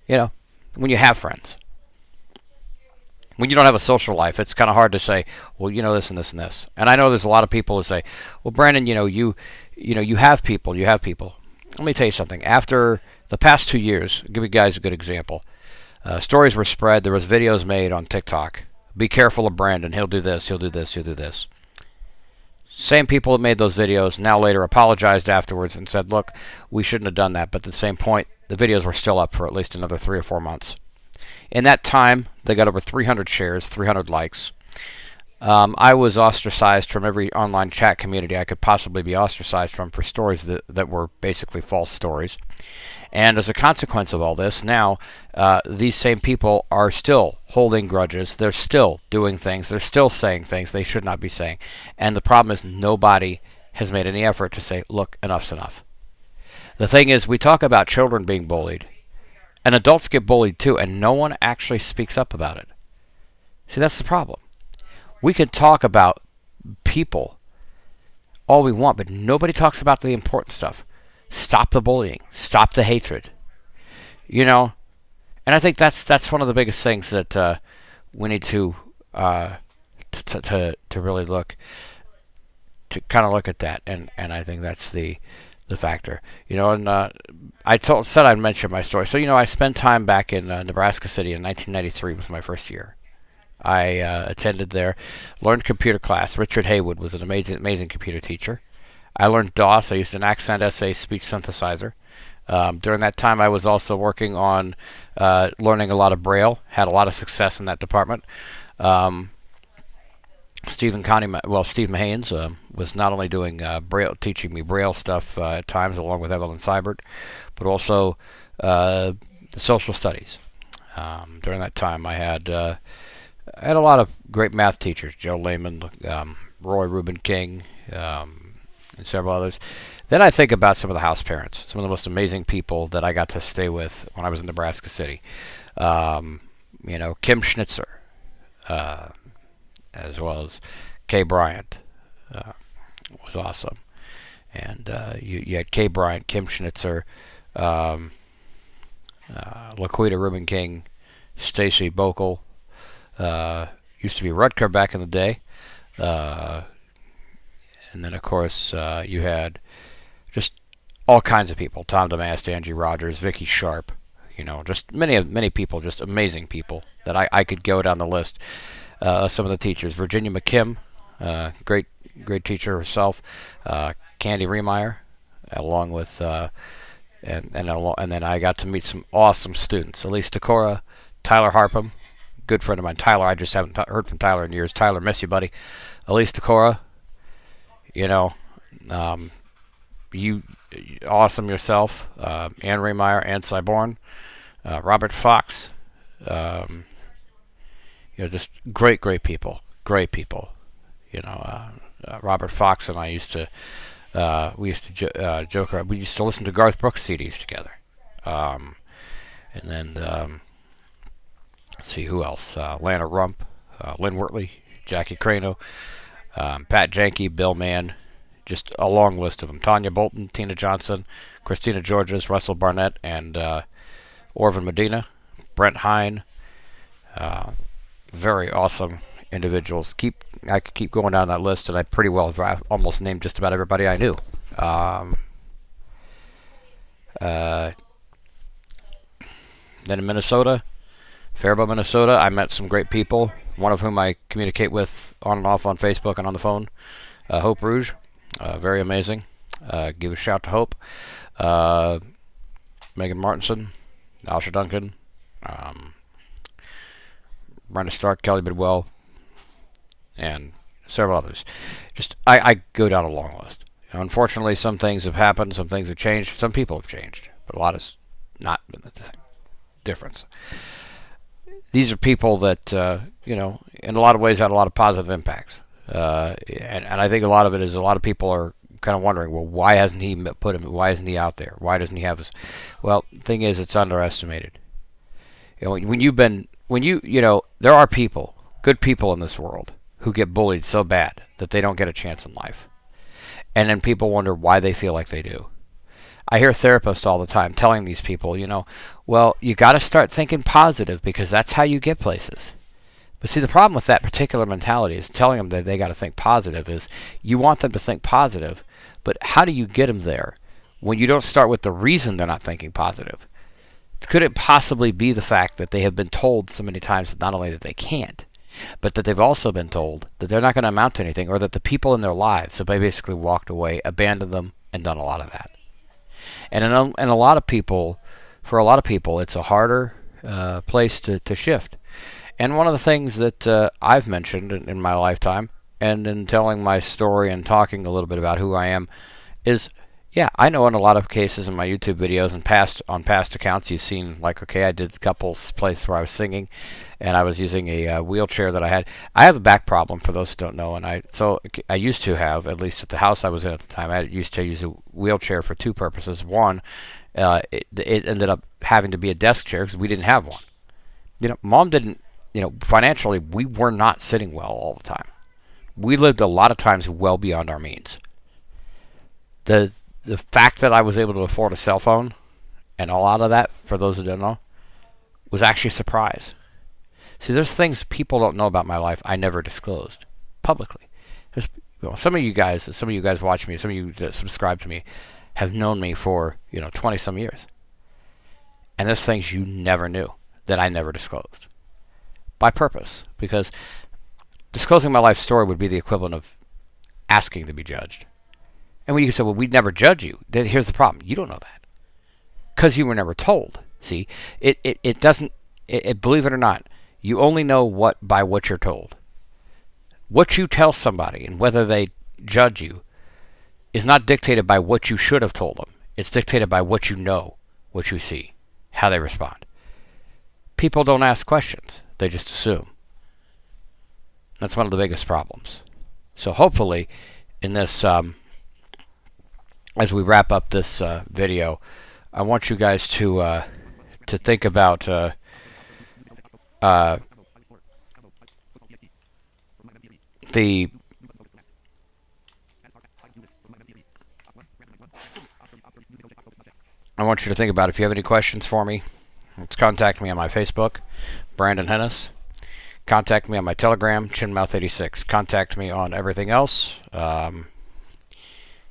Speaker 2: When you have friends. When you don't have a social life, it's kind of hard to say, well, this and this and this. And I know there's a lot of people who say, well, Brandon, you have people. Let me tell you something. After the past 2 years, I'll give you guys a good example. Stories were spread. There was videos made on TikTok. Be careful of Brandon. He'll do this. He'll do this. He'll do this. Same people that made those videos now later apologized afterwards and said, look, we shouldn't have done that. But at the same point, the videos were still up for at least another 3 or 4 months. In that time, they got over 300 shares, 300 likes. I was ostracized from every online chat community I could possibly be ostracized from for stories that were basically false stories. And as a consequence of all this, now these same people are still holding grudges. They're still doing things. They're still saying things they should not be saying. And the problem is nobody has made any effort to say, look, enough's enough. The thing is, we talk about children being bullied, and adults get bullied too, and no one actually speaks up about it. See, that's the problem. We can talk about people all we want, but nobody talks about the important stuff. Stop the bullying. Stop the hatred. You know, and I think that's one of the biggest things that we need to really look to kind of look at that, and I think that's the factor. You know, and said I'd mention my story. So you know, I spent time back in Nebraska City in 1993 was my first year. I attended there, learned computer class. Richard Haywood was an amazing computer teacher. I learned DOS. I used an accent essay speech synthesizer. During that time, I was also working on learning a lot of Braille. Had a lot of success in that department. Steve Mahanes was not only doing Braille, teaching me Braille stuff at times, along with Evelyn Seibert, but also social studies. During that time, I had a lot of great math teachers: Joe Lehman, Roy Reuben King, and several others. Then I think about some of the house parents, some of the most amazing people that I got to stay with when I was in Nebraska City. You know, Kim Schnitzer, as well as Kay Bryant, was awesome. And you had Kay Bryant, Kim Schnitzer, Laquita Reuben King, Stacy Bokel. Used to be Rutger back in the day. And then, of course, you had just all kinds of people. Tom DeMast, Angie Rogers, Vicky Sharp. You know, just many people, just amazing people that I could go down the list. Some of the teachers. Virginia McKim, great teacher herself. Candy Remeyer, along with... and then I got to meet some awesome students. Elise Decora, Tyler Harpham, good friend of mine. Tyler, I just haven't heard from Tyler in years. Tyler, miss you, buddy. Elise Decora, you know, you awesome yourself. Ann Remeyer, Ann Cyborn, Robert Fox, you know, just great people. You know, Robert Fox and I used to joke around. We used to listen to Garth Brooks CDs together. And then let's see who else. Lana Rump, Lynn Wortley, Jackie Crano, Pat Janke, Bill Mann, just a long list of them. Tanya Bolton, Tina Johnson, Christina Georges, Russell Barnett, and Orvin Medina, Brent Hine. Very awesome individuals. I could keep going down that list, and I pretty well have almost named just about everybody I knew. Then in Minnesota, Faribault, Minnesota, I met some great people, one of whom I communicate with on and off on Facebook and on the phone. Hope Rouge, very amazing. Give a shout to Hope. Megan Martinson, Alsha Duncan, Brenda Stark, Kelly Bidwell, and several others. Just I go down a long list. Unfortunately, some things have happened, some things have changed, some people have changed, but a lot has not been the same difference. These are people that you know, in a lot of ways had a lot of positive impacts, and I think a lot of it is a lot of people are kind of wondering, well, why hasn't he put him? Why isn't he out there? Why doesn't he have this? Well, the thing is, it's underestimated. You know, you know, there are people, good people in this world, who get bullied so bad that they don't get a chance in life, and then people wonder why they feel like they do. I hear therapists all the time telling these people, you know, well, you got to start thinking positive because that's how you get places. But see, the problem with that particular mentality is telling them that they got to think positive is you want them to think positive, but how do you get them there when you don't start with the reason they're not thinking positive? Could it possibly be the fact that they have been told so many times that not only that they can't, but that they've also been told that they're not going to amount to anything, or that the people in their lives have basically walked away, abandoned them, and done a lot of that. And a lot of people, for a lot of people, it's a harder place to shift. And one of the things that I've mentioned in my lifetime, and in telling my story and talking a little bit about who I am, is, yeah, I know in a lot of cases in my YouTube videos and on past accounts, you've seen, like, okay, I did a couple places where I was singing, and I was using a wheelchair that I had. I have a back problem, for those who don't know, and I used to have, at least at the house I was in at the time, I used to use a wheelchair for two purposes. One, it ended up having to be a desk chair because we didn't have one. Mom didn't, financially, we were not sitting well all the time. We lived a lot of times well beyond our means. The fact that I was able to afford a cell phone and a lot of that, for those who don't know, was actually a surprise. See, there's things people don't know about my life I never disclosed publicly. Some of you guys watch me, some of you that subscribe to me have known me for 20 some years, and there's things you never knew that I never disclosed by purpose, because disclosing my life story would be the equivalent of asking to be judged. And when you say, well, we'd never judge you, then here's the problem. You don't know that because you were never told. See, it doesn't, believe it or not, you only know by what you're told. What you tell somebody and whether they judge you is not dictated by what you should have told them. It's dictated by what you know, what you see, how they respond. People don't ask questions. They just assume. That's one of the biggest problems. So hopefully, in this, as we wrap up this video, I want you guys to think about I want you to think about, if you have any questions for me, let's contact me on my Facebook, Brandon Hennis. Contact me on my Telegram, Chinmouth86. Contact me on everything else.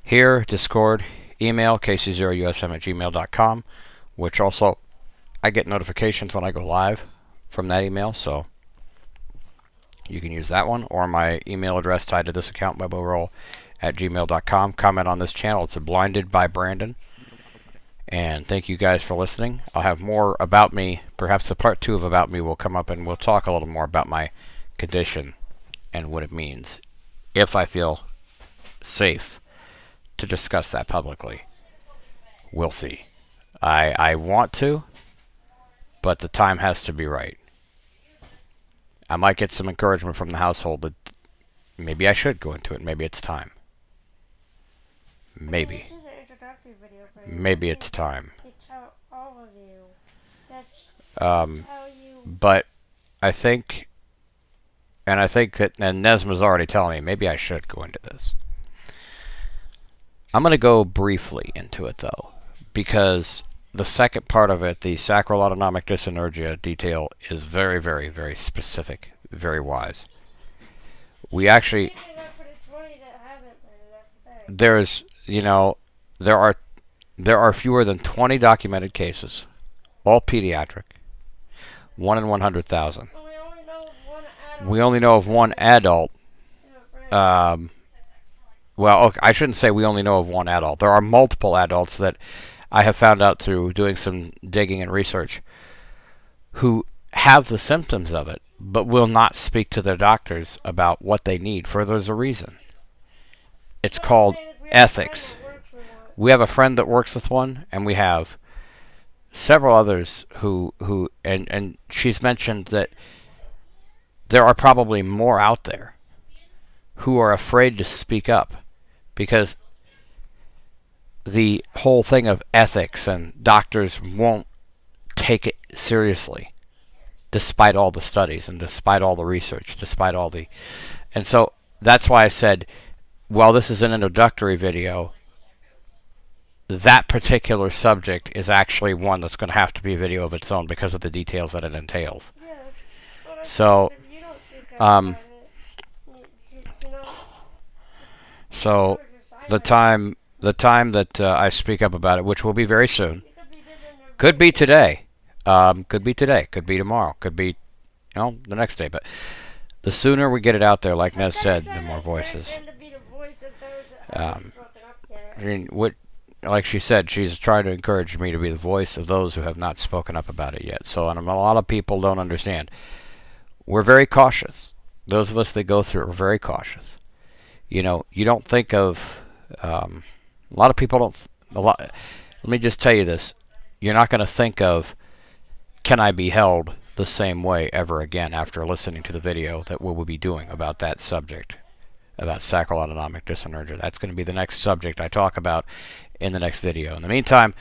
Speaker 2: Here, Discord, email, kc0usm@gmail.com, which also, I get notifications when I go live from that email, so you can use that one, or my email address tied to this account, powerof@gmail.com. Comment on this channel. It's a Blinded by Brandon. And thank you guys for listening. I'll have more about me. Perhaps the part 2 of About Me will come up, and we'll talk a little more about my condition and what it means, if I feel safe to discuss that publicly. We'll see. I want to, but the time has to be right. I might get some encouragement from the household that maybe I should go into it. Maybe it's time. Maybe. Maybe it's time. But I think, and Nesma's already telling me, maybe I should go into this. I'm going to go briefly into it, though, because the second part of it, the sacral autonomic dyssynergia detail, is very, very, very specific, very wise. We actually, there's, there are fewer than 20 documented cases, all pediatric, 1 in 100,000. We only know of one adult. Well, okay, I shouldn't say we only know of one adult. There are multiple adults that I have found out through doing some digging and research who have the symptoms of it, but will not speak to their doctors about what they need, for there's a reason. It's called ethics. We have a friend that works with one, and we have several others who and she's mentioned that there are probably more out there who are afraid to speak up because the whole thing of ethics and doctors won't take it seriously, despite all the studies and despite all the research, despite all the... And so that's why I said, while this is an introductory video, that particular subject is actually one that's going to have to be a video of its own because of the details that it entails. So, so the time that I speak up about it, which will be very soon, could be today, could be tomorrow, could be, the next day. But the sooner we get it out there, like Nez said, the more voices. I mean, like she said, she's trying to encourage me to be the voice of those who have not spoken up about it yet. So, and a lot of people don't understand. we're very cautious. Those of us that go through it are very cautious. You know, you don't think of, a lot of people don't, let me just tell you this. You're not going to think of, can I be held the same way ever again after listening to the video that we will be doing about that subject, about sacral autonomic dyssynergia. That's going to be the next subject I talk about in the next video. In the meantime,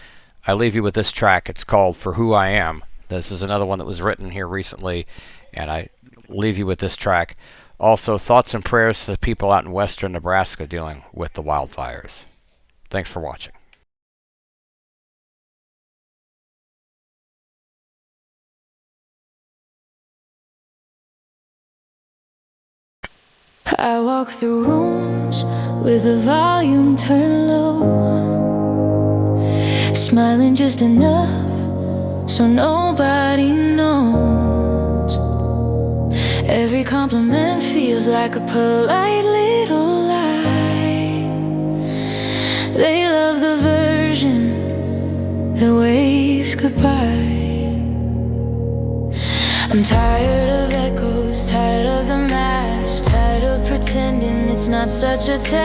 Speaker 2: I leave you with this track. It's called For Who I Am. This is another one that was written here recently, and I leave you with this track. Also, thoughts and prayers to the people out in western Nebraska dealing with the wildfires. Thanks for watching.
Speaker 5: I walk through rooms with the volume turned low, smiling just enough so nobody knows. Every compliment feels like a polite little lie. They love the version that waves goodbye. I'm tired of echoes, tired of the mask, tired of pretending it's not such a task.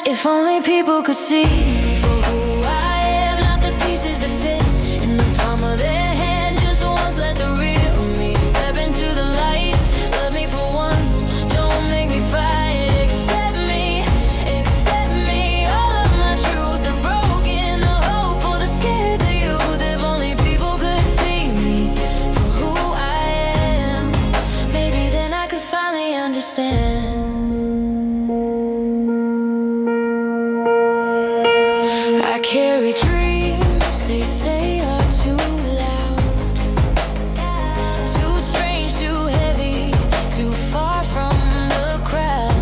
Speaker 5: If only people could see me for who I am, not the pieces that fit in the palm of their hand. Just once let the real me step into the light. Love me for once, don't make me fight. Accept me, accept me. All of my truth, the broken, the hopeful, the scared, the youth. If only people could see me for who I am, maybe then I could finally understand. I carry dreams they say are too loud, too strange, too heavy, too far from the crowd.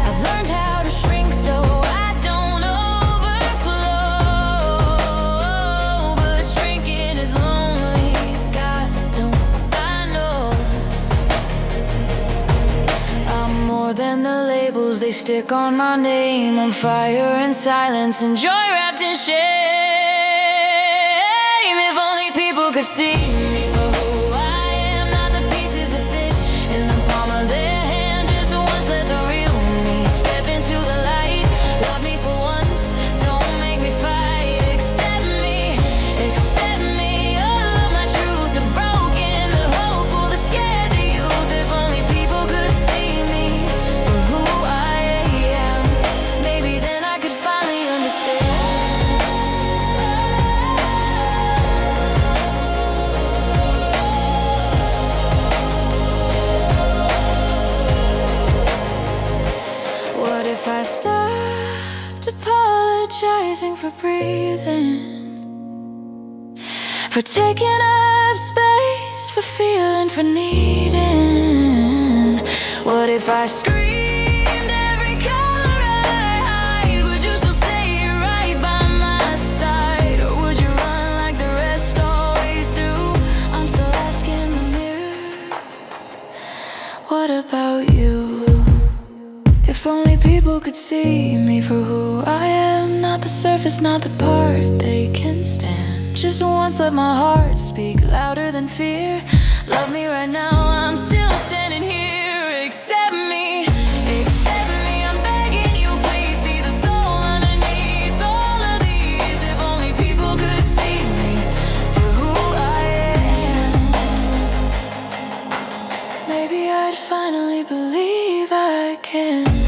Speaker 5: I've learned how to shrink so I don't overflow, but shrinking is lonely, God don't I know. I'm more than the labels they stick on my name. I'm fire and silence and joy wrapped in shame. If only people could see me for who I am, not the pieces that fit in the palm of their hand. Just once let the real me step into the light. Love me for once, don't make me fight. Accept me, accept me. All of my truth, the broken, the hopeful, the scared, the youth. If only people could see me for who I am, maybe then I could finally understand. What if I stopped apologizing for breathing, for taking up space, for feeling, for needing? What if I screamed every color I hide? Would you still stay right by my side, or would you run like the rest always do? I'm still asking the mirror, what about you? If only people could see me for who I am, not the surface, not the part they can stand. Just once let my heart speak louder than fear. Love me right now, I'm still standing here. Accept me, accept me. I'm begging you, please see the soul underneath all of these. If only people could see me for who I am, maybe I'd finally believe I can.